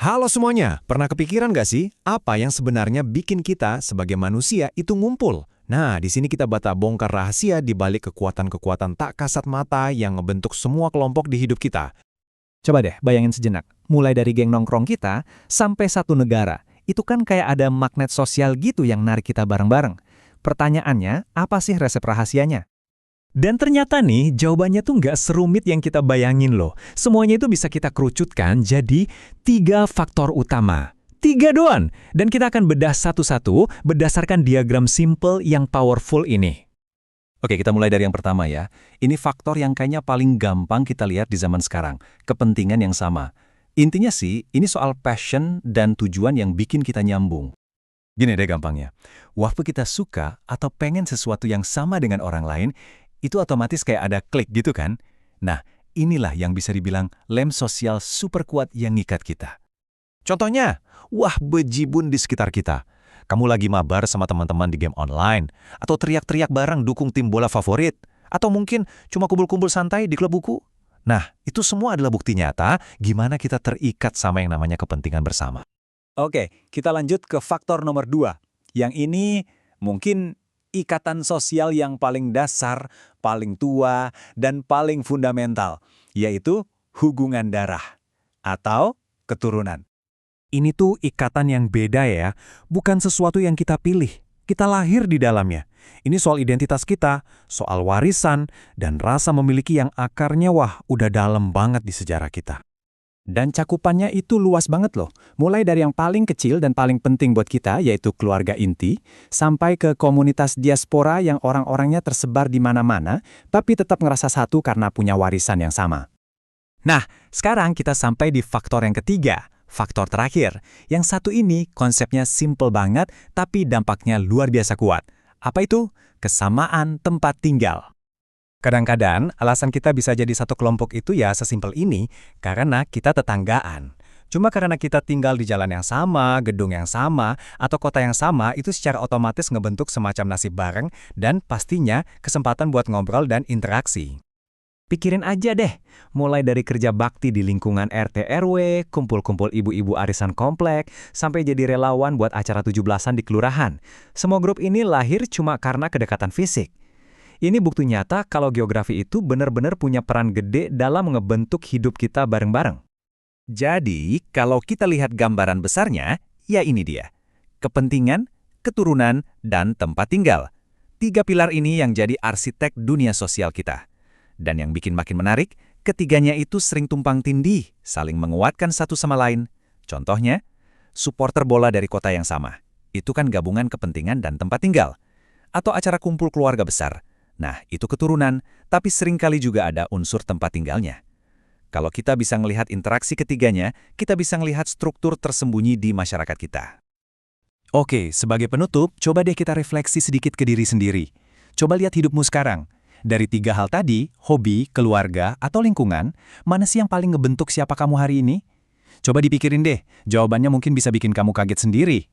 Halo semuanya, pernah kepikiran nggak sih apa yang sebenarnya bikin kita sebagai manusia itu ngumpul? Nah, di sini kita bongkar rahasia di balik kekuatan-kekuatan tak kasat mata yang ngebentuk semua kelompok di hidup kita. Coba deh bayangin sejenak, mulai dari geng nongkrong kita sampai satu negara. Itu kan kayak ada magnet sosial gitu yang narik kita bareng-bareng. Pertanyaannya, apa sih resep rahasianya? Dan ternyata nih, jawabannya tuh nggak serumit yang kita bayangin loh. Semuanya itu bisa kita kerucutkan jadi 3 faktor utama. 3 doang. Dan kita akan bedah satu-satu berdasarkan diagram simple yang powerful ini. Oke, kita mulai dari yang pertama ya. Ini faktor yang kayaknya paling gampang kita lihat di zaman sekarang. Kepentingan yang sama. Intinya sih, ini soal passion dan tujuan yang bikin kita nyambung. Gini deh gampangnya. Waktu kita suka atau pengen sesuatu yang sama dengan orang lain, itu otomatis kayak ada klik gitu kan? Nah, inilah yang bisa dibilang lem sosial super kuat yang ngikat kita. Contohnya, wah bejibun di sekitar kita. Kamu lagi mabar sama teman-teman di game online, atau teriak-teriak bareng dukung tim bola favorit, atau mungkin cuma kumpul-kumpul santai di klub buku. Nah, itu semua adalah bukti nyata gimana kita terikat sama yang namanya kepentingan bersama. Oke, kita lanjut ke faktor nomor 2. Yang ini mungkin ikatan sosial yang paling dasar, paling tua, dan paling fundamental, yaitu hubungan darah atau keturunan. Ini tuh ikatan yang beda ya, bukan sesuatu yang kita pilih. Kita lahir di dalamnya. Ini soal identitas kita, soal warisan, dan rasa memiliki yang akarnya udah dalam banget di sejarah kita. Dan cakupannya itu luas banget loh, mulai dari yang paling kecil dan paling penting buat kita, yaitu keluarga inti, sampai ke komunitas diaspora yang orang-orangnya tersebar di mana-mana, tapi tetap ngerasa satu karena punya warisan yang sama. Nah, sekarang kita sampai di faktor yang ketiga, faktor terakhir. Yang satu ini konsepnya simple banget, tapi dampaknya luar biasa kuat. Apa itu? Kesamaan tempat tinggal. Kadang-kadang, alasan kita bisa jadi satu kelompok itu ya sesimpel ini, karena kita tetanggaan. Cuma karena kita tinggal di jalan yang sama, gedung yang sama, atau kota yang sama, itu secara otomatis ngebentuk semacam nasib bareng, dan pastinya kesempatan buat ngobrol dan interaksi. Pikirin aja deh, mulai dari kerja bakti di lingkungan RT RW, kumpul-kumpul ibu-ibu arisan komplek, sampai jadi relawan buat acara 17-an di kelurahan. Semua grup ini lahir cuma karena kedekatan fisik. Ini bukti nyata kalau geografi itu benar-benar punya peran gede dalam ngebentuk hidup kita bareng-bareng. Jadi, kalau kita lihat gambaran besarnya, ya ini dia. Kepentingan, keturunan, dan tempat tinggal. 3 pilar ini yang jadi arsitek dunia sosial kita. Dan yang bikin makin menarik, ketiganya itu sering tumpang tindih, saling menguatkan satu sama lain. Contohnya, supporter bola dari kota yang sama. Itu kan gabungan kepentingan dan tempat tinggal. Atau acara kumpul keluarga besar. Nah, itu keturunan, tapi seringkali juga ada unsur tempat tinggalnya. Kalau kita bisa melihat interaksi ketiganya, kita bisa melihat struktur tersembunyi di masyarakat kita. Oke, sebagai penutup, coba deh kita refleksi sedikit ke diri sendiri. Coba lihat hidupmu sekarang. Dari 3 hal tadi, hobi, keluarga, atau lingkungan, mana sih yang paling ngebentuk siapa kamu hari ini? Coba dipikirin deh, jawabannya mungkin bisa bikin kamu kaget sendiri.